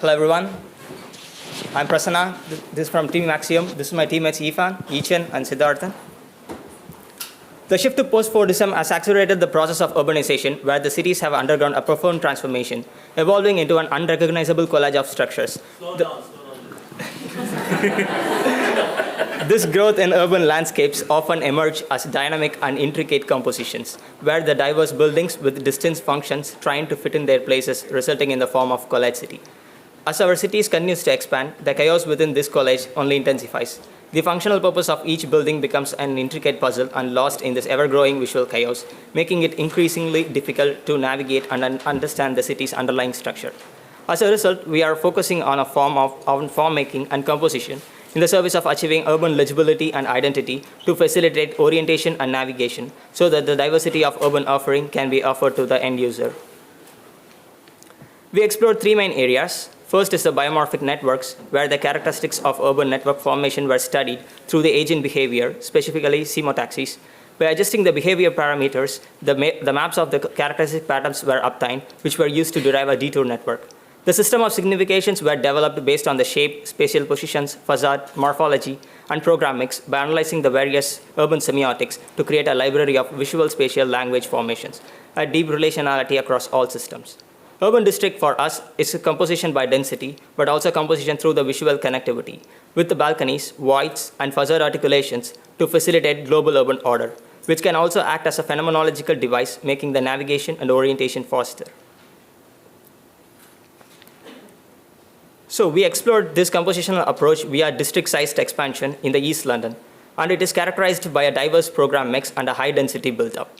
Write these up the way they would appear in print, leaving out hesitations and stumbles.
Hello everyone, I'm Prasanna. This is from Team Axiom. This is my teammates Yifan, Yichen, and Siddharthan. The shift to post-Fordism has accelerated the process of urbanization, where the cities have undergone a profound transformation, evolving into an unrecognizable collage of structures. Slow down. This growth in urban landscapes often emerge as dynamic and intricate compositions, where the diverse buildings with distinct functions trying to fit in their places, resulting in the form of collage city. As our cities continues to expand, the chaos within this collage only intensifies. The functional purpose of each building becomes an intricate puzzle and lost in this ever-growing visual chaos, making it increasingly difficult to navigate and understand the city's underlying structure. As a result, we are focusing on a form of form-making and composition in the service of achieving urban legibility and identity to facilitate orientation and navigation so that the diversity of urban offering can be offered to the end user. We explored three main areas. First is the biomorphic networks, where the characteristics of urban network formation were studied through the agent behavior, specifically chemotaxis. By adjusting the behavior parameters, the maps of the characteristic patterns were obtained, which were used to derive a detour network. The system of significations were developed based on the shape, spatial positions, facade, morphology, and programmatics by analyzing the various urban semiotics to create a library of visual spatial language formations, a deep relationality across all systems. Urban district for us is a composition by density, but also composition through the visual connectivity, with the balconies, voids, and facade articulations to facilitate global urban order, which can also act as a phenomenological device, making the navigation and orientation faster. So we explored this compositional approach via district-sized expansion in the East London, and it is characterized by a diverse program mix and a high density build-up.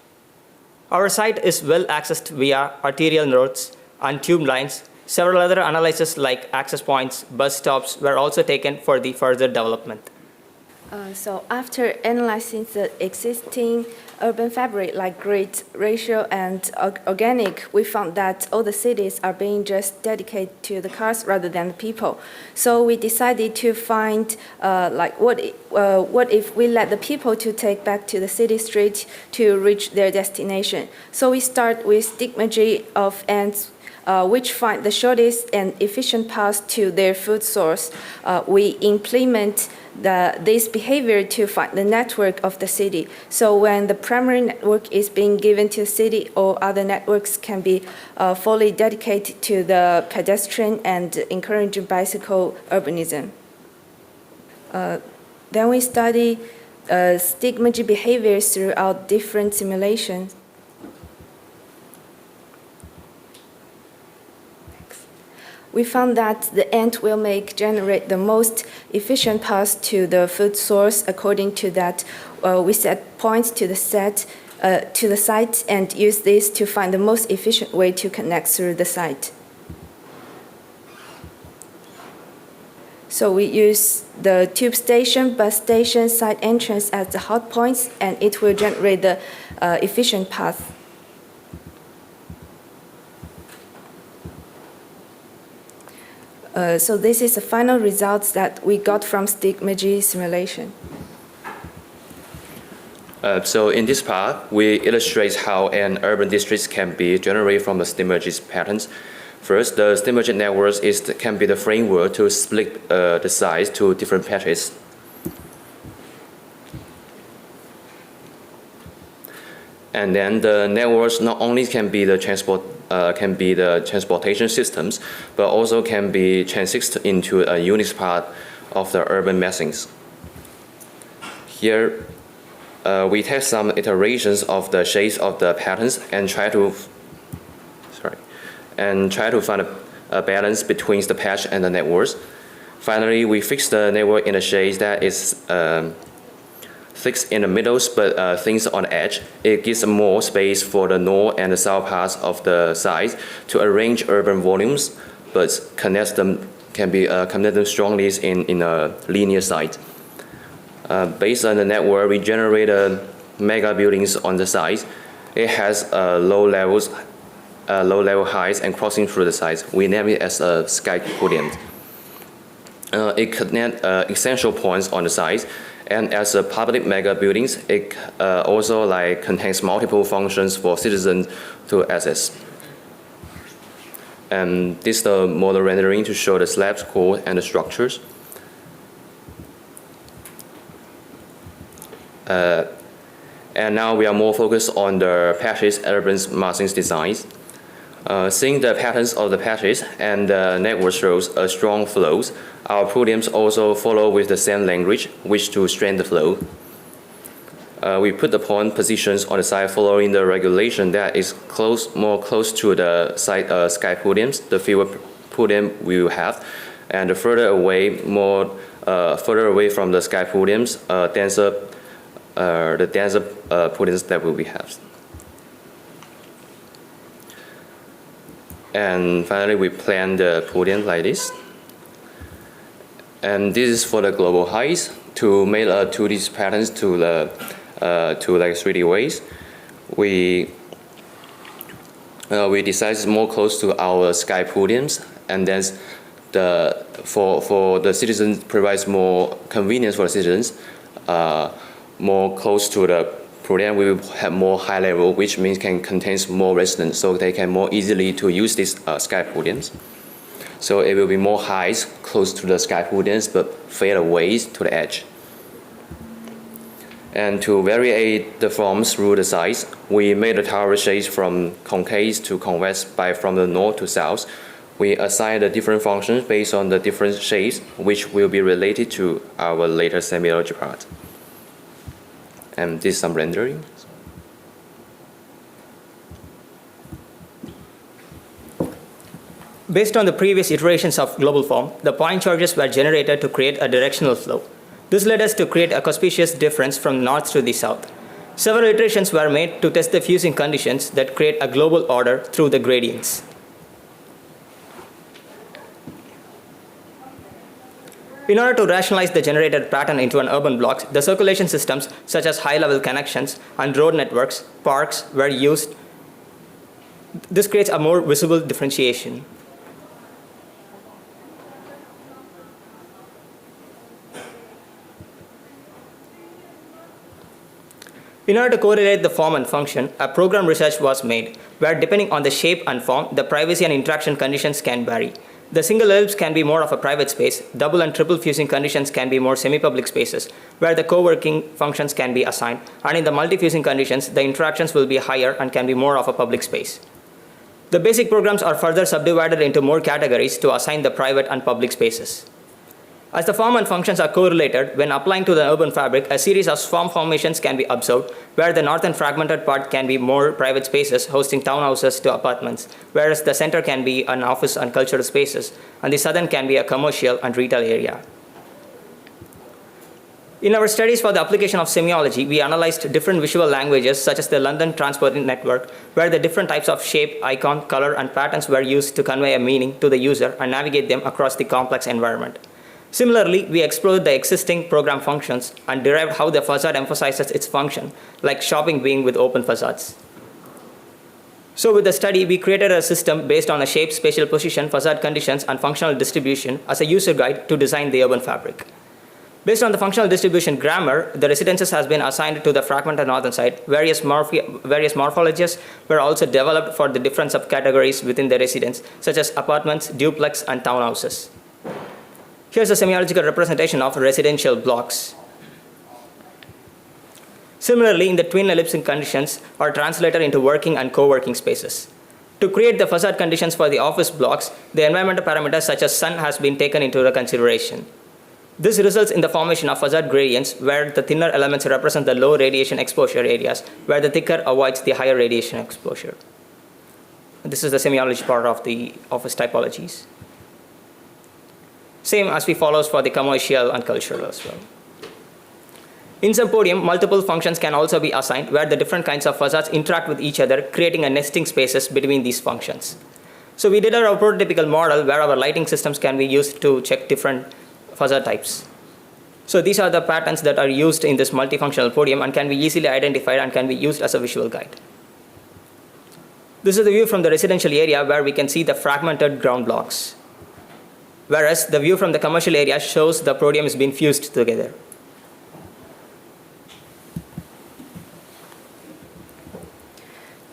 Our site is well accessed via arterial roads and tube lines. Several other analyses like access points, bus stops were also taken for the further development. So after analyzing the existing urban fabric like grid, ratio, and organic, we found that all the cities are being just dedicated to the cars rather than the people. So we decided to find what if we let the people to take back to the city street to reach their destination. So we start with Stigmergy of ants, which find the shortest and efficient path to their food source. We implement this behavior to find the network of the city. So when the primary network is being given to the city, all other networks can be fully dedicated to the pedestrian and encouraging bicycle urbanism. Then we study Stigmergy behaviors throughout different simulations. We found that the ant will generate the most efficient path to the food source. According to that, we set points to the site and use this to find the most efficient way to connect through the site. So we use the tube station, bus station, site entrance as the hot points, and it will generate the efficient path. So this is the final results that we got from Stigmergy simulation. So in this part, we illustrate how an urban district can be generated from the Stigmergy patterns. First, the Stigmergy network can be the framework to split the size to different patches. And then the networks not only can be the transportation systems, but also can be transited into a unique part of the urban massings. Here, we test some iterations of the shapes of the patterns and try to find a balance between the patch and the networks. Finally, we fix the network in a shape that is thick in the middles but thin on the edge. It gives more space for the north and the south parts of the site to arrange urban volumes, but connect them strongly in a linear site. Based on the network, we generate mega buildings on the site. It has low level heights and crossing through the site. We name it as a sky gradient. It connects essential points on the site. And as a public mega buildings, it also contains multiple functions for citizens to access. And this is the model rendering to show the slabs, core, and the structures. And now we are more focused on the patches, urban massing designs. Seeing the patterns of the patches and the network shows a strong flows, our podiums also follow with the same language, which to strengthen the flow. We put the point positions on the side following the regulation that is more close to the side sky podiums, the fewer podium we will have, and the further away from the sky podiums, the denser podiums that we will have. And finally, we plan the podium like this. And this is for the global heights to make 2D patterns to the to like 3D ways. We decide more close to our sky podiums, and then for the citizens provides more convenience for the citizens. More close to the podium, we will have more high level, which means can contain more residents, so they can more easily to use these sky podiums. So it will be more heights close to the sky podiums, but fade away to the edge. And to vary the forms through the size, we made the tower shapes from concave to convex from the north to south. We assign the different functions based on the different shapes, which will be related to our later semiology part. And this is some rendering. Based on the previous iterations of global form, the point charges were generated to create a directional flow. This led us to create a conspicuous difference from north to the south. Several iterations were made to test the fusing conditions that create a global order through the gradients. In order to rationalize the generated pattern into an urban block, the circulation systems such as high-level connections and road networks, parks were used. This creates a more visible differentiation. In order to correlate the form and function, a program research was made, where depending on the shape and form, the privacy and interaction conditions can vary. The single ellipse can be more of a private space, double and triple fusing conditions can be more semi-public spaces, where the co-working functions can be assigned, and in the multi-fusing conditions, the interactions will be higher and can be more of a public space. The basic programs are further subdivided into more categories to assign the private and public spaces. As the form and functions are correlated, when applying to the urban fabric, a series of swarm formations can be observed, where the northern fragmented part can be more private spaces hosting townhouses to apartments, whereas the center can be an office and cultural spaces, and the southern can be a commercial and retail area. In our studies for the application of semiology, we analyzed different visual languages such as the London Transport Network, where the different types of shape, icon, color, and patterns were used to convey a meaning to the user and navigate them across the complex environment. Similarly, we explored the existing program functions and derived how the facade emphasizes its function, like shopping being with open facades. So with the study, we created a system based on a shape, spatial position, facade conditions, and functional distribution as a user guide to design the urban fabric. Based on the functional distribution grammar, the residences has been assigned to the fragmented northern side. Various morphologies were also developed for the different subcategories within the residence, such as apartments, duplex, and townhouses. Here's a semiological representation of residential blocks. Similarly, in the twin ellipsing conditions are translated into working and co-working spaces. To create the facade conditions for the office blocks, the environmental parameters such as sun has been taken into consideration. This results in the formation of facade gradients where the thinner elements represent the low radiation exposure areas, where the thicker avoids the higher radiation exposure. This is the semiology part of the office typologies. Same as we follows for the commercial and cultural as well. In some podium, multiple functions can also be assigned where the different kinds of facades interact with each other, creating a nesting spaces between these functions. So we did our prototypical model where our lighting systems can be used to check different facade types. So these are the patterns that are used in this multifunctional podium and can be easily identified and can be used as a visual guide. This is the view from the residential area where we can see the fragmented ground blocks, whereas the view from the commercial area shows the podium is being fused together.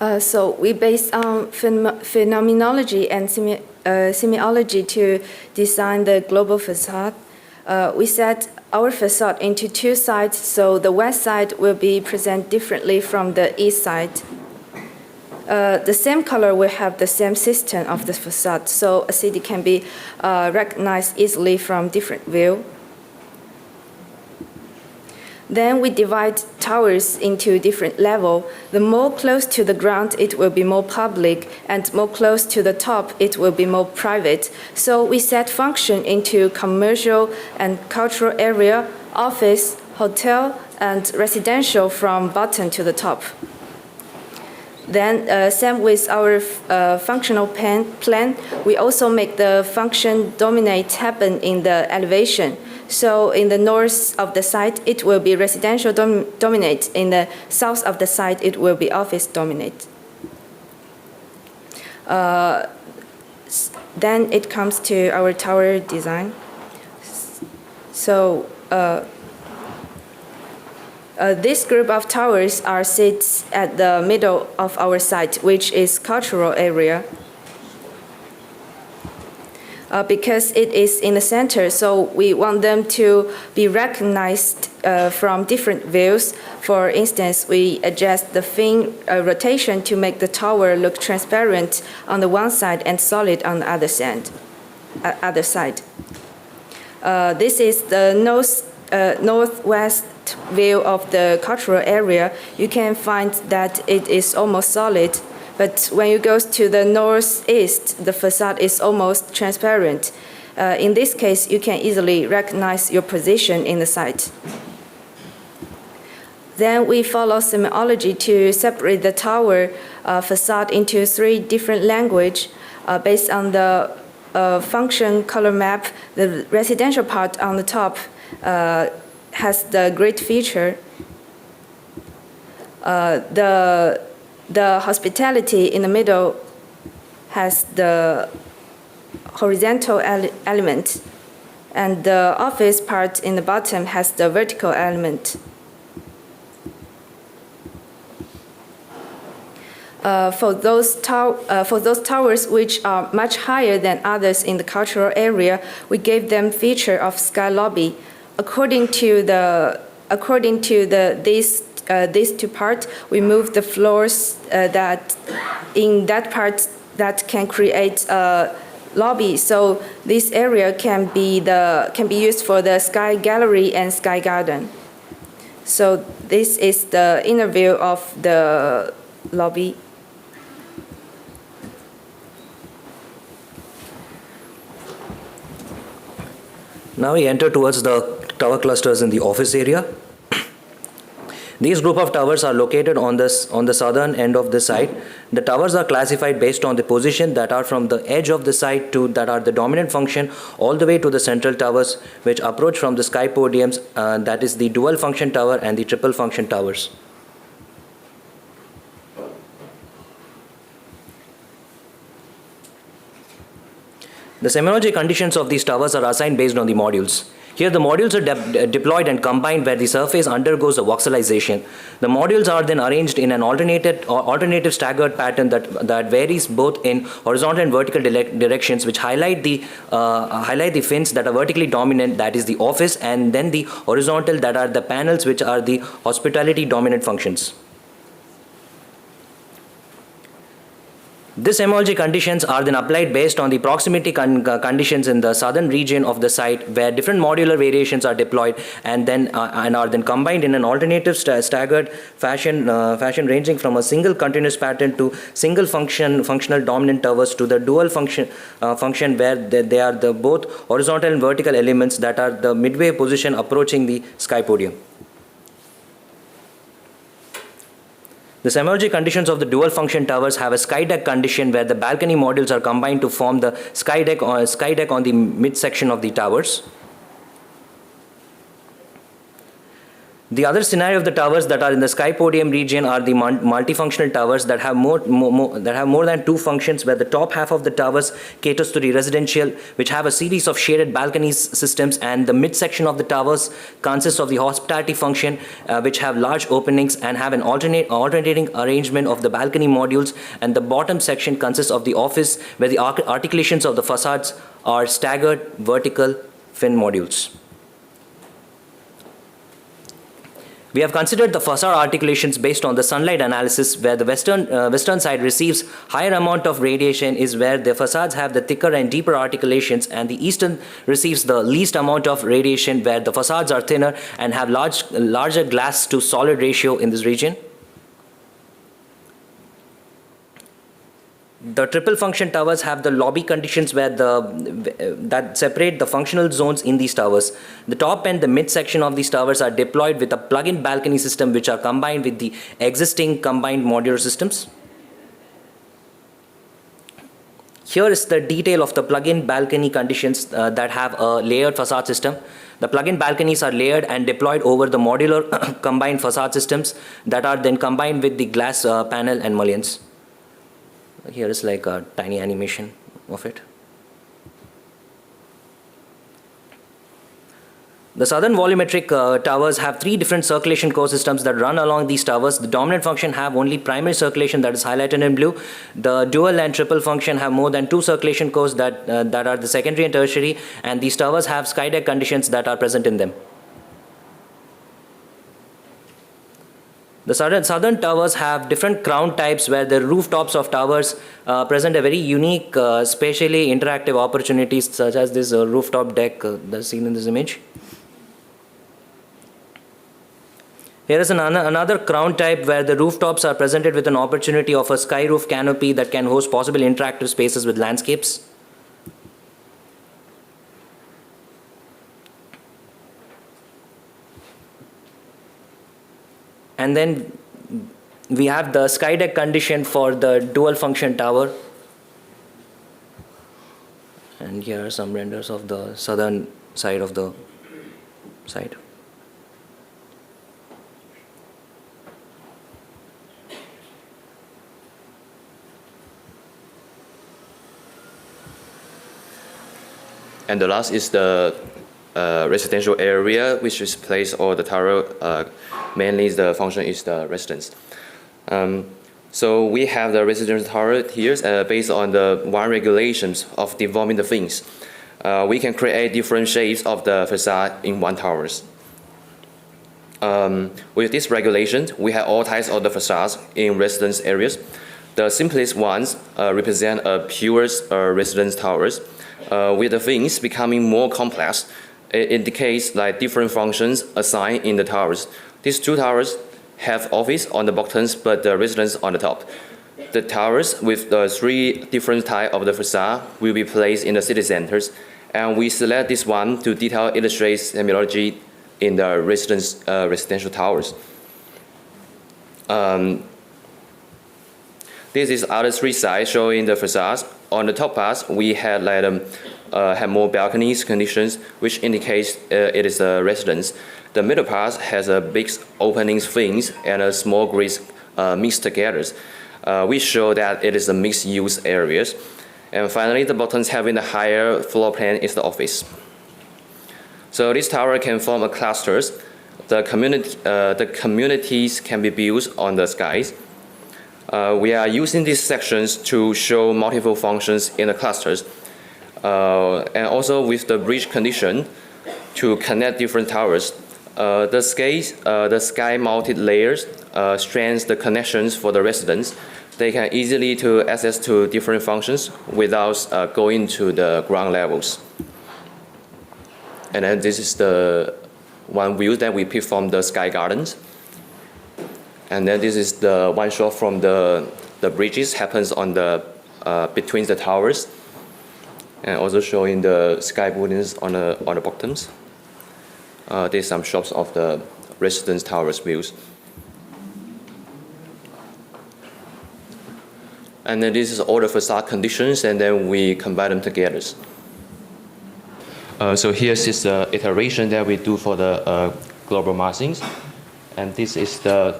So we based on phenomenology and semiology to design the global facade. We set our facade into two sides, so the west side will be presented differently from the east side. The same color will have the same system of the facade, so a city can be recognized easily from different view. Then we divide towers into different levels. The more close to the ground, it will be more public, and more close to the top, it will be more private. So we set function into commercial and cultural area, office, hotel, and residential from bottom to the top. Then, same with our functional plan, we also make the function dominate happen in the elevation. So in the north of the site, it will be residential dominate. In the south of the site, it will be office dominate. Then it comes to our tower design. So this group of towers are sits at the middle of our site, which is cultural area. Because it is in the center, so we want them to be recognized from different views. For instance, we adjust the fin rotation to make the tower look transparent on the one side and solid on the other side. This is the northwest view of the cultural area. You can find that it is almost solid. But when you go to the northeast, the facade is almost transparent. In this case, you can easily recognize your position in the site. Then we follow semiology to separate the tower facade into three different languages based on the function color map. The residential part on the top has the grid feature. The hospitality in the middle has the horizontal element, and the office part in the bottom has the vertical element. For those towers which are much higher than others in the cultural area, we gave them feature of sky lobby. According to these two parts, we move the floors that in that part that can create a lobby. So this area can be used for the sky gallery and sky garden. So this is the inner view of the lobby. Now we enter towards the tower clusters in the office area. These group of towers are located on the southern end of the site. The towers are classified based on the position that are from the edge of the site to that are the dominant function all the way to the central towers which approach from the sky podiums, that is the dual function tower and the triple function towers. The semiology conditions of these towers are assigned based on the modules. Here the modules are deployed and combined where the surface undergoes a voxelization. The modules are then arranged in an alternative staggered pattern that varies both in horizontal and vertical directions, which highlight the fins that are vertically dominant, that is the office, and then the horizontal that are the panels which are the hospitality dominant functions. These semiology conditions are then applied based on the proximity conditions in the southern region of the site, where different modular variations are deployed and are then combined in an alternative staggered fashion ranging from a single continuous pattern to single functional dominant towers to the dual function where they are the both horizontal and vertical elements that are the midway position approaching the sky podium. The semiology conditions of the dual function towers have a sky deck condition where the balcony modules are combined to form the sky deck on the midsection of the towers. The other scenario of the towers that are in the sky podium region are the multifunctional towers that have more than two functions, where the top half of the towers caters to the residential, which have a series of shaded balconies systems, and the midsection of the towers consists of the hospitality function, which have large openings and have an alternating arrangement of the balcony modules, and the bottom section consists of the office, where the articulations of the facades are staggered vertical fin modules. We have considered the facade articulations based on the sunlight analysis, where the western side receives higher amount of radiation is where the facades have the thicker and deeper articulations, and the eastern receives the least amount of radiation, where the facades are thinner and have larger glass to solid ratio in this region. The triple function towers have the lobby conditions that separate the functional zones in these towers. The top and the midsection of these towers are deployed with a plug-in balcony system, which are combined with the existing combined modular systems. Here is the detail of the plug-in balcony conditions that have a layered facade system. The plug-in balconies are layered and deployed over the modular combined facade systems that are then combined with the glass panel and mullions. Here is like a tiny animation of it. The southern volumetric towers have three different circulation core systems that run along these towers. The dominant function have only primary circulation, that is highlighted in blue. The dual and triple function have more than two circulation cores that are the secondary and tertiary, and these towers have sky deck conditions that are present in them. The southern towers have different crown types, where the rooftops of towers present a very unique, spatially interactive opportunities, such as this rooftop deck that's seen in this image. Here is another crown type, where the rooftops are presented with an opportunity of a sky roof canopy that can host possible interactive spaces with landscapes. And then we have the sky deck condition for the dual function tower. And here are some renders of the southern side of the site. And the last is the residential area, which is placed on the tower. Mainly the function is the residence. So we have the residential tower here based on the one regulations of deforming the things. We can create different shapes of the facade in one towers. With this regulation, we have all types of the facades in residence areas. The simplest ones represent a pure residence towers. With the things becoming more complex, it indicates like different functions assigned in the towers. These two towers have office on the bottoms, but the residence on the top. The towers with the three different types of the facade will be placed in the city centers, and we select this one to detail illustrate semiology in the residential towers. This is other three sides showing the facades. On the top part, we had like have more balconies conditions, which indicates it is a residence. The middle part has a big opening things and a small grids mixed together, which show that it is a mixed use areas. And finally, the bottoms having the higher floor plan is the office. So this tower can form a clusters. The communities can be built on the skies. We are using these sections to show multiple functions in the clusters, and also with the bridge condition to connect different towers. The sky mounted layers strengthens the connections for the residents. They can easily to access to different functions without going to the ground levels. And then this is the one view that we picked from the sky gardens. And then this is the one shot from the bridges happens on the between the towers, and also showing the sky buildings on the bottoms. There's some shots of the residence towers views. And then this is all the facade conditions, and then we combine them together. So here's the iteration that we do for the global massings. And this is the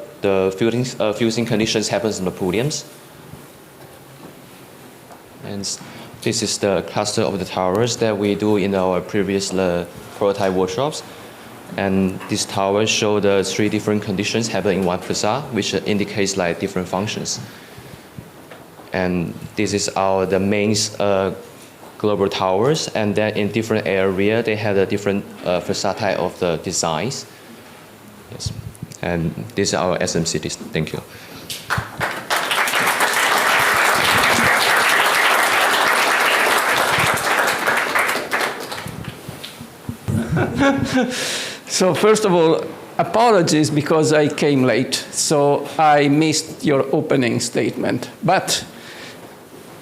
fusing conditions happens in the podiums. And this is the cluster of the towers that we do in our previous prototype workshops. And these towers show the 3 different conditions happen in one facade, which indicates like different functions. And this is the main global towers, and then in different area they have a different facade type of the designs. Yes, and these are our SM cities. Thank you. So first of all, apologies because I came late, so I missed your opening statement. But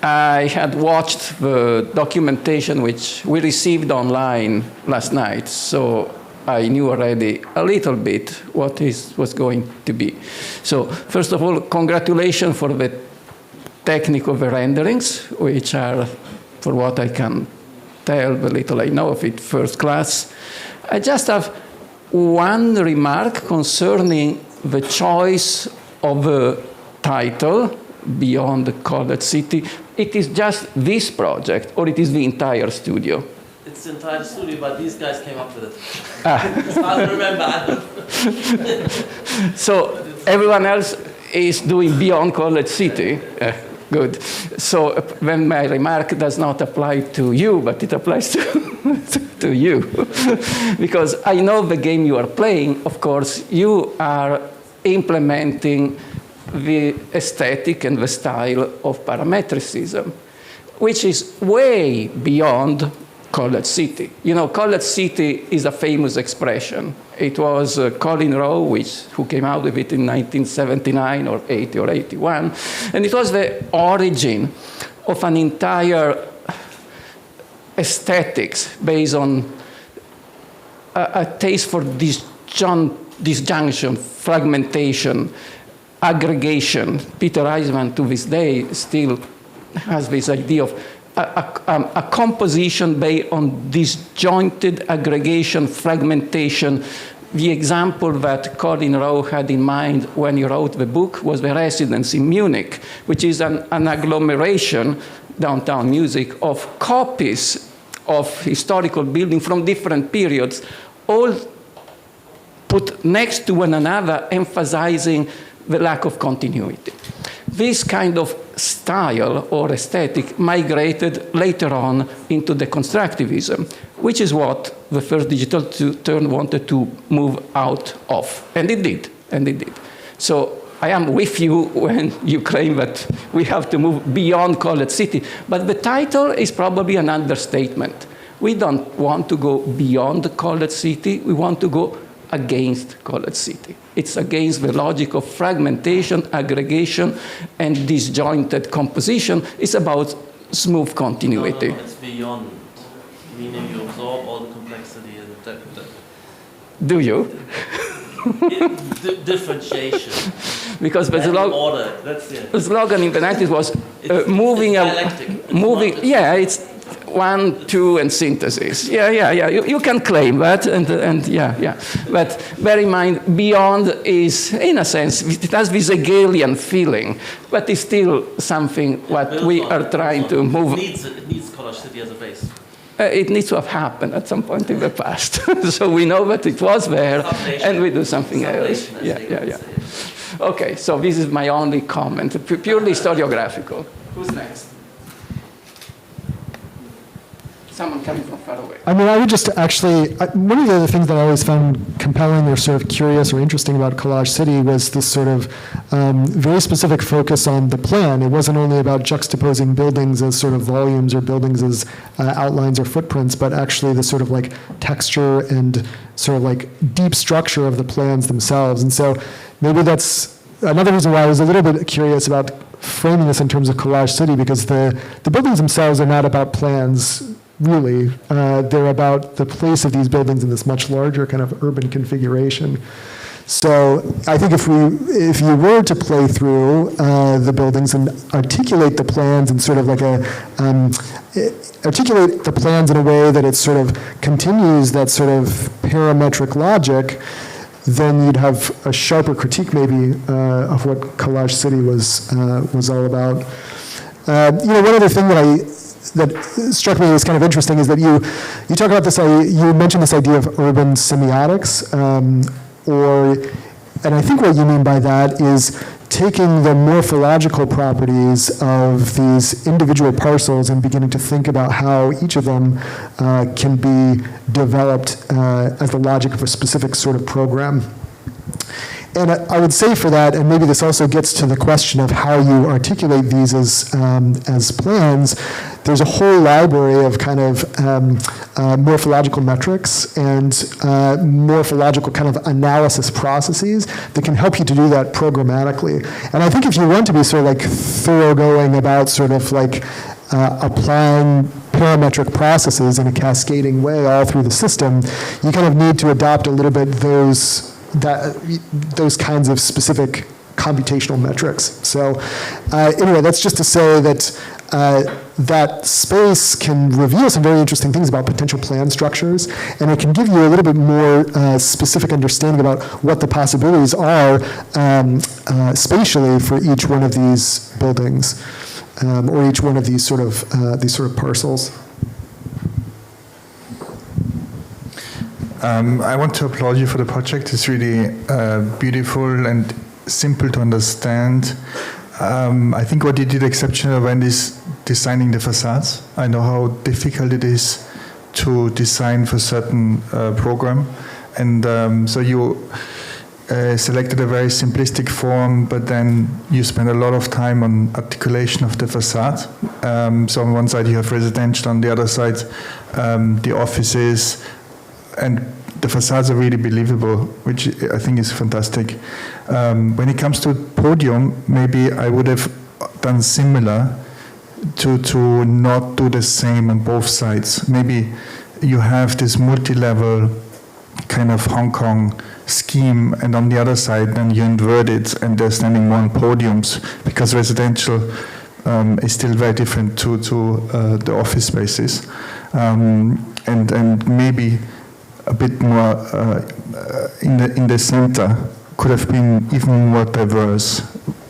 I had watched the documentation which we received online last night, so I knew already a little bit what was going to be. So first of all, congratulations for the technique of the renderings, which are, for what I can tell, the little I know of it, first class. I just have one remark concerning the choice of the title, Beyond the College City. It is just this project, or it is the entire studio? It's the entire studio, but these guys came up with it. As far as I remember. So everyone else is doing Beyond College City? Good. So when my remark does not apply to you, but it applies to you. Because I know the game you are playing, of course, you are implementing the aesthetic and the style of parametricism, which is way beyond College City. You know, College City is a famous expression. It was Colin Rowe who came out with it in 1979 or 80 or 81. And it was the origin of an entire aesthetics based on a taste for disjunction, fragmentation, aggregation. Peter Eisman, to this day, still has this idea of a composition based on disjointed aggregation, fragmentation. The example that Colin Rowe had in mind when he wrote the book was the residence in Munich, which is an agglomeration, downtown music, of copies of historical buildings from different periods, all put next to one another, emphasizing the lack of continuity. This kind of style or aesthetic migrated later on into deconstructivism, which is what the first digital turn wanted to move out of. And it did, and it did. So I am with you when you claim that we have to move beyond College City, but the title is probably an understatement. We don't want to go beyond College City, we want to go against College City. It's against the logic of fragmentation, aggregation, and disjointed composition. It's about smooth continuity. No, it's beyond, meaning you absorb all the complexity and Do you? differentiation. Because the order. That's it. The slogan in the 90s was moving. Yeah, it's 1, 2, and synthesis. Yeah. You can claim that, and yeah. But bear in mind, beyond is, in a sense, it has this Hegelian feeling, but it's still something what we are trying to move. It needs College City as a base. It needs to have happened at some point in the past. So we know that it was there, and we do something else. Yeah. Okay, so this is my only comment, purely historiographical. Who's next? Someone coming from far away. I mean, I would just actually, one of the other things that I always found compelling or sort of curious or interesting about Collage City was this sort of very specific focus on the plan. It wasn't only about juxtaposing buildings as sort of volumes or buildings as outlines or footprints, but actually the sort of like texture and sort of like deep structure of the plans themselves. And so maybe that's another reason why I was a little bit curious about framing this in terms of Collage City, because the buildings themselves are not about plans. Really, they're about the place of these buildings in this much larger kind of urban configuration. So I think if you were to play through the buildings and articulate the plans in sort of like articulate the plans in a way that it sort of continues that sort of parametric logic, then you'd have a sharper critique maybe of what Collage City was all about. One other thing that struck me as kind of interesting is that you talk about this, you mentioned this idea of urban semiotics, and I think what you mean by that is taking the morphological properties of these individual parcels and beginning to think about how each of them can be developed as the logic of a specific sort of program. And I would say for that, and maybe this also gets to the question of how you articulate these as plans, there's a whole library of kind of morphological metrics and morphological kind of analysis processes that can help you to do that programmatically. And I think if you want to be sort of like thoroughgoing about sort of like applying parametric processes in a cascading way all through the system, you kind of need to adopt a little bit those kinds of specific computational metrics. So anyway, that's just to say that that space can reveal some very interesting things about potential plan structures, and it can give you a little bit more specific understanding about what the possibilities are spatially for each one of these buildings, or each one of these sort of parcels. I want to applaud you for the project. It's really beautiful and simple to understand. I think what you did exceptional when is designing the facades. I know how difficult it is to design for certain program, and so you selected a very simplistic form, but then you spend a lot of time on articulation of the facade. So on one side you have residential, on the other side the offices, and the facades are really believable, which I think is fantastic. When it comes to podium, maybe I would have done similar to not do the same on both sides. Maybe you have this multi-level kind of Hong Kong scheme, and on the other side then you invert it and they're standing more on podiums, because residential is still very different to the office spaces. And maybe a bit more in the center could have been even more diverse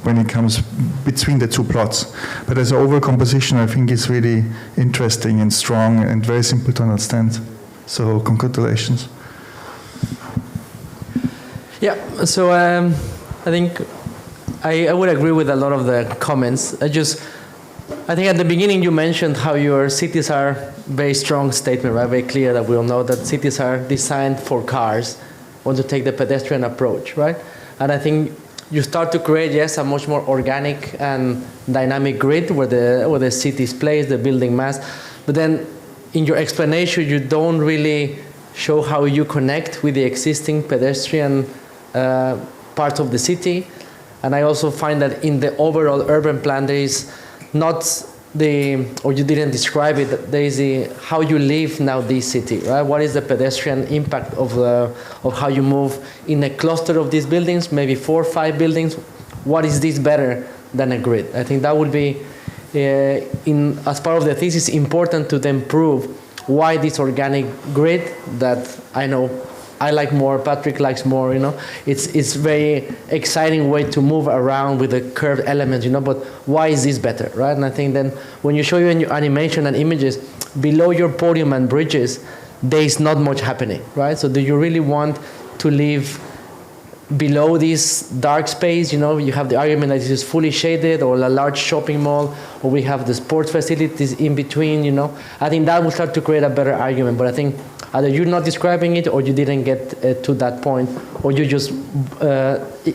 when it comes between the two plots. But as an overall composition, I think it's really interesting and strong and very simple to understand. So congratulations. Yeah, so I think I would agree with a lot of the comments. I think at the beginning you mentioned how your cities are very strong statement, right? Very clear that we all know that cities are designed for cars, want to take the pedestrian approach, right? And I think you start to create, yes, a much more organic and dynamic grid where the city is placed, the building mass. But then in your explanation, you don't really show how you connect with the existing pedestrian parts of the city. And I also find that in the overall urban plan, there is not or you didn't describe it, there is how you live now this city, right? What is the pedestrian impact of how you move in a cluster of these buildings, maybe 4 or 5 buildings? What is this better than a grid? I think that would be, as part of the thesis, important to then prove why this organic grid that I know I like more, Patrik likes more, it's very exciting way to move around with the curved elements, but why is this better, right? And I think then when you show you in your animation and images, below your podium and bridges, there is not much happening, right? So do you really want to live below this dark space? You have the argument that this is fully shaded, or a large shopping mall, or we have the sports facilities in between, I think that will start to create a better argument, but I think either you're not describing it, or you didn't get to that point, or you just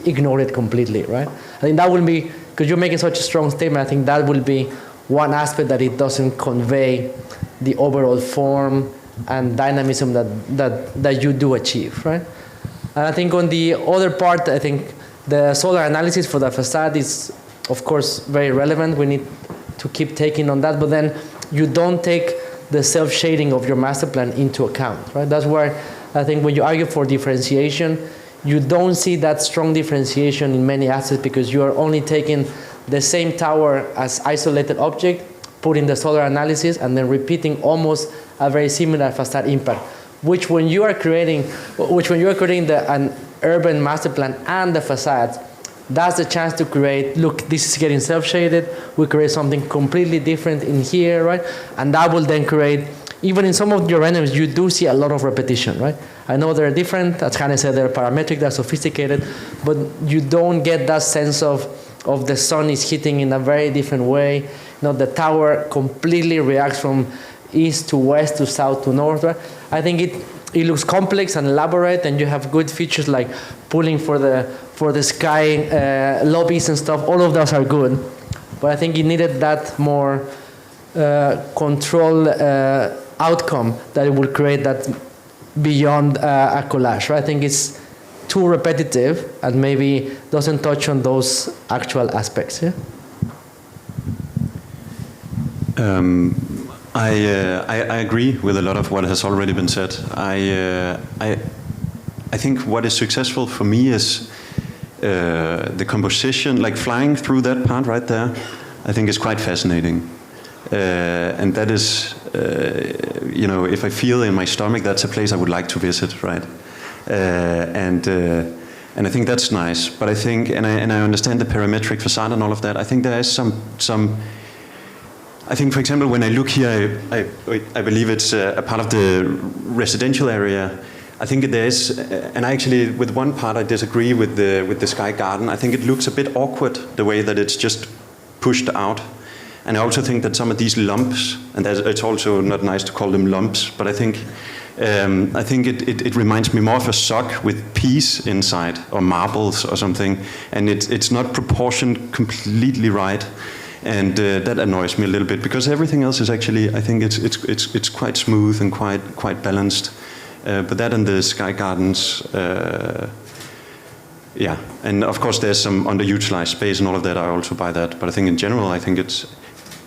ignore it completely, right? I think that will be, because you're making such a strong statement, I think that will be one aspect that it doesn't convey the overall form and dynamism that you do achieve, right? And I think on the other part, I think the solar analysis for the facade is, of course, very relevant. We need to keep taking on that, but then you don't take the self-shading of your master plan into account, right? That's where I think when you argue for differentiation, you don't see that strong differentiation in many aspects, because you are only taking the same tower as isolated object, putting the solar analysis, and then repeating almost a very similar facade impact, which when you are creating an urban master plan and the facades, that's the chance to create, look, this is getting self-shaded, we create something completely different in here, right? And that will then create, even in some of your renderings, you do see a lot of repetition, right? I know they're different, as Hannah said, they're parametric, they're sophisticated, but you don't get that sense of the sun is hitting in a very different way. You know, the tower completely reacts from east to west to south to north, right? I think it looks complex and elaborate, and you have good features like pulling for the sky lobbies and stuff. All of those are good, but I think it needed that more control outcome that it will create that beyond a collage. Right? I think it's too repetitive and maybe doesn't touch on those actual aspects. Yeah. I agree with a lot of what has already been said. I think what is successful for me is the composition, like flying through that part right there, I think is quite fascinating. And that is, you know, if I feel in my stomach, that's a place I would like to visit, right? And I think that's nice. But I think, and I understand the parametric facade and all of that. I think there is some. I think, for example, when I look here, I believe it's a part of the residential area. I think there is, and I actually, with one part, I disagree with the Sky Garden. I think it looks a bit awkward the way that it's just pushed out. And I also think that some of these lumps, and it's also not nice to call them lumps, but I think it reminds me more of a sock with peas inside, or marbles or something, and it's not proportioned completely right. And that annoys me a little bit, because everything else is actually, I think it's quite smooth and quite balanced. But that and the Sky Gardens, yeah. And of course there's some underutilized space and all of that, I also buy that. But I think in general, I think it's,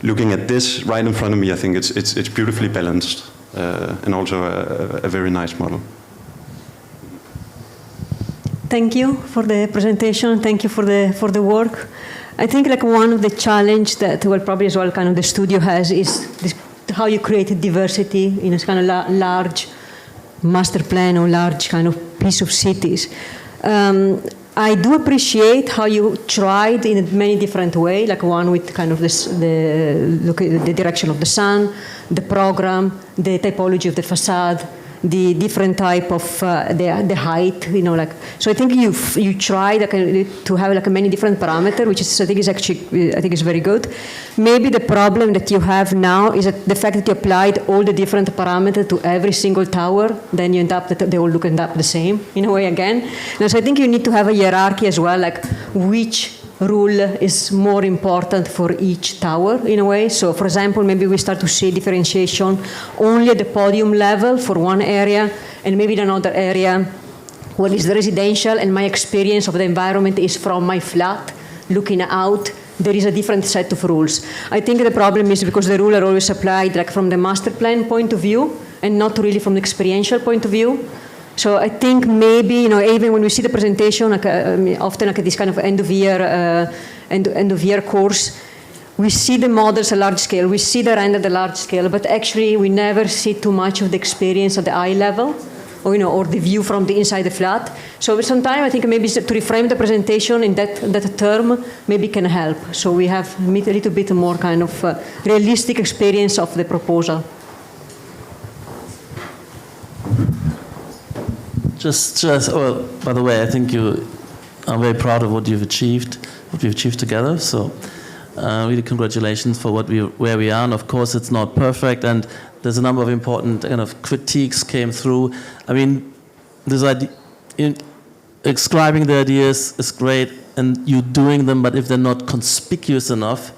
looking at this right in front of me, I think it's beautifully balanced, and also a very nice model. Thank you for the presentation. Thank you for the work. I think like one of the challenge that, well, probably as well kind of the studio has is this, how you create diversity in a kind of large master plan or large kind of piece of cities. I do appreciate how you tried in a many different ways, like one with kind of this, the direction of the sun, the program, the typology of the facade, the different type of the height, you know, like. So I think you tried like, to have like many different parameters, which is I think is very good. Maybe the problem that you have now is that the fact that you applied all the different parameters to every single tower, then you end up that they all end up the same in a way again. Now, so I think you need to have a hierarchy as well, like which rule is more important for each tower in a way. So for example, maybe we start to see differentiation only at the podium level for one area, and maybe in another area what is the residential, and my experience of the environment is from my flat looking out. There is a different set of rules. I think the problem is because the rules are always applied like from the master plan point of view and not really from the experiential point of view. So I think maybe, you know, even when we see the presentation, like, often like this kind of end of year course, we see the models at large scale, we see the render at the large scale, but actually we never see too much of the experience at the eye level, or, you know, or the view from the inside the flat. So sometimes I think maybe to reframe the presentation in that term maybe can help. So we have a little bit more kind of realistic experience of the proposal. Just, well, by the way, I think I'm very proud of what you've achieved together. So, really congratulations for where we are. And of course, it's not perfect, and there's a number of important kind of critiques came through. I mean, this idea, describing the ideas is great, and you doing them, but if they're not conspicuous enough,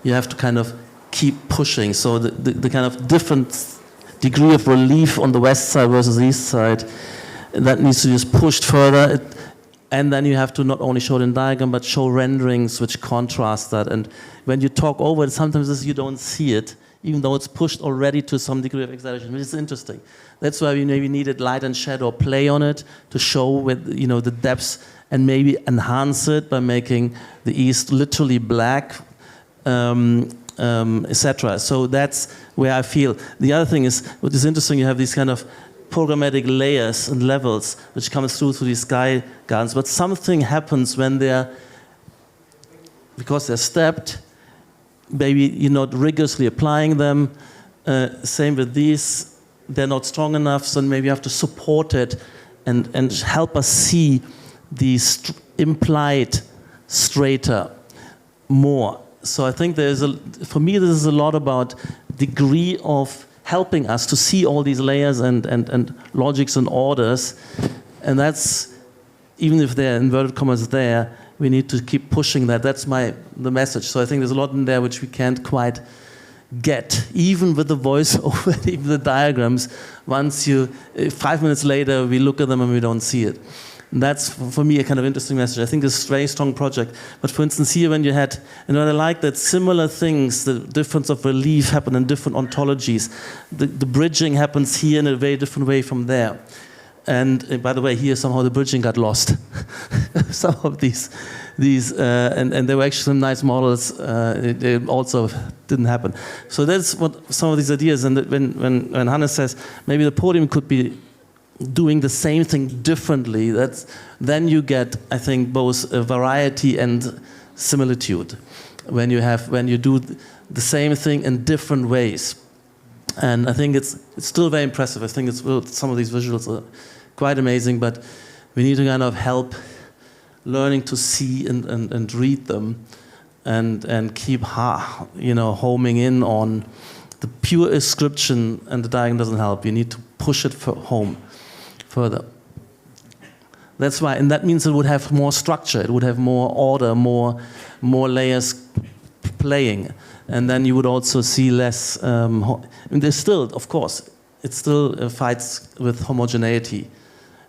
you have to kind of keep pushing. So the kind of different degree of relief on the west side versus the east side, that needs to be just pushed further. And then you have to not only show it in diagram, but show renderings which contrast that. And when you talk over it, sometimes you don't see it, even though it's pushed already to some degree of exaggeration, which is interesting. That's why we maybe needed light and shadow play on it to show with, you know, the depths, and maybe enhance it by making the east literally black, etc. So that's where I feel. The other thing is, what is interesting, you have these kind of programmatic layers and levels which comes through these sky gardens, but something happens when because they're stepped, maybe you're not rigorously applying them. Same with these, they're not strong enough, so maybe you have to support it and help us see the implied strata more. So I think for me, this is a lot about degree of helping us to see all these layers and logics and orders. And that's, even if they're inverted commas there, we need to keep pushing that. That's the message. So I think there's a lot in there which we can't quite get, even with the voiceover, even the diagrams. Once 5 minutes later, we look at them and we don't see it. And that's, for me, a kind of interesting message. I think it's a very strong project. But for instance, here when you had, I like that similar things, the difference of relief happen in different ontologies. The bridging happens here in a very different way from there. And by the way, here somehow the bridging got lost. Some of these and there were actually some nice models. They also didn't happen. So that's what some of these ideas. And when Hannes says maybe the podium could be doing the same thing differently, then you get, I think, both a variety and similitude when you do the same thing in different ways. And I think it's still very impressive. I think some of these visuals are quite amazing, but we need to kind of help learning to see and read them and keep homing in on the pure inscription, and the diagram doesn't help. You need to push it home further. That's why, and that means it would have more structure, it would have more order, more layers playing. And then you would also see less, there's still, of course, it still fights with homogeneity.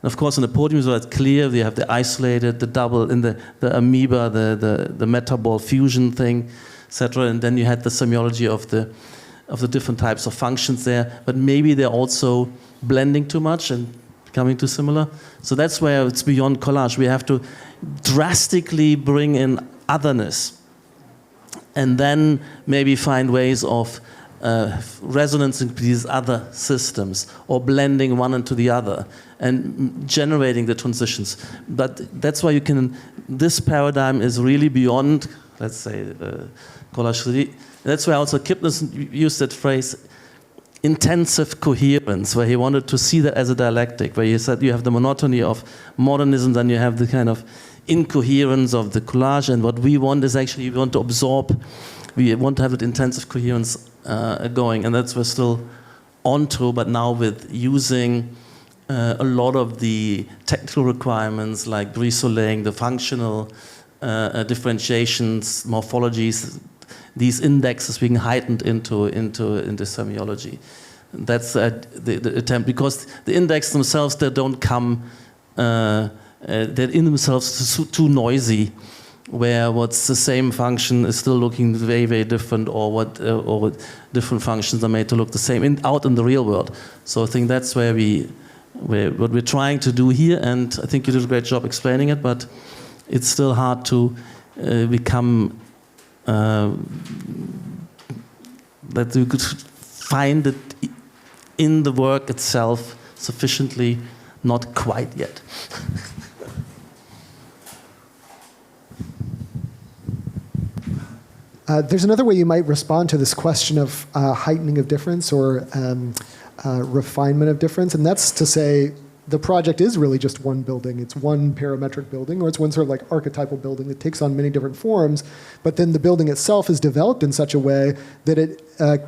And of course, on the podium, so it's clear, you have the isolated, the double, in the amoeba, the metabol fusion thing, etc. And then you had the semiology of the different types of functions there. But maybe they're also blending too much and becoming too similar. So that's where it's beyond collage. We have to drastically bring in otherness, and then maybe find ways of resonancing these other systems, or blending one into the other, and generating the transitions. But that's why this paradigm is really beyond, let's say, collage. That's why also Kipnis used that phrase, intensive coherence, where he wanted to see that as a dialectic, where he said you have the monotony of modernism, then you have the kind of incoherence of the collage, and what we want is actually, we want to absorb, we want to have that intensive coherence going, and that's we're still onto, but now with using a lot of the technical requirements like brise-soleil, the functional differentiations, morphologies, these indexes being heightened into semiology. That's the attempt, because the index themselves, they don't come, they're in themselves too noisy, where what's the same function is still looking very, very different, or what different functions are made to look the same out in the real world. So I think that's where what we're trying to do here, and I think you did a great job explaining it, but it's still hard to become that we could find it in the work itself sufficiently, not quite yet. There's another way you might respond to this question of heightening of difference, or refinement of difference, and that's to say the project is really just one building. It's one parametric building, or it's one sort of like archetypal building that takes on many different forms, but then the building itself is developed in such a way that it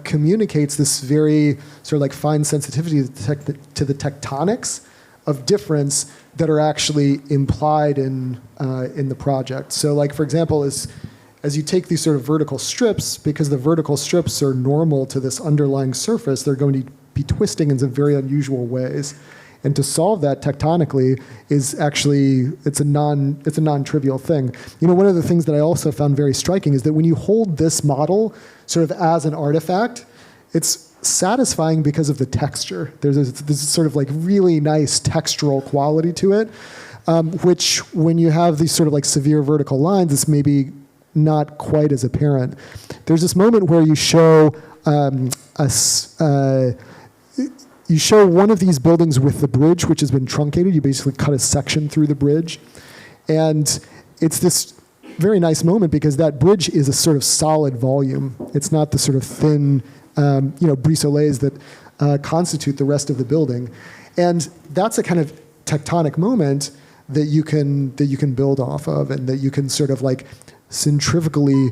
communicates this very sort of like fine sensitivity to the tectonics of difference that are actually implied in the project. So like, for example, as you take these sort of vertical strips, because the vertical strips are normal to this underlying surface, they're going to be twisting in some very unusual ways. And to solve that tectonically is actually, it's a non-trivial thing. You know, one of the things that I also found very striking is that when you hold this model sort of as an artifact, it's satisfying because of the texture. There's this sort of like really nice textural quality to it, which when you have these sort of like severe vertical lines, it's maybe not quite as apparent. There's this moment where you show you show one of these buildings with the bridge, which has been truncated. You basically cut a section through the bridge. And it's this very nice moment because that bridge is a sort of solid volume. It's not the sort of thin, brise-soleils that constitute the rest of the building. And that's a kind of tectonic moment that you can build off of, and that you can sort of like centrifugally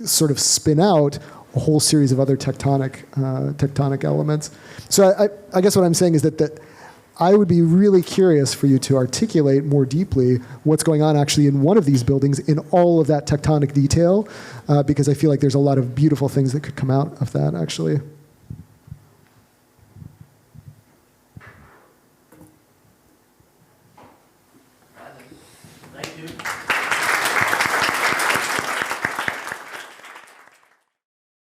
sort of spin out a whole series of other tectonic elements. So I guess what I'm saying is that I would be really curious for you to articulate more deeply what's going on actually in one of these buildings in all of that tectonic detail, because I feel like there's a lot of beautiful things that could come out of that actually.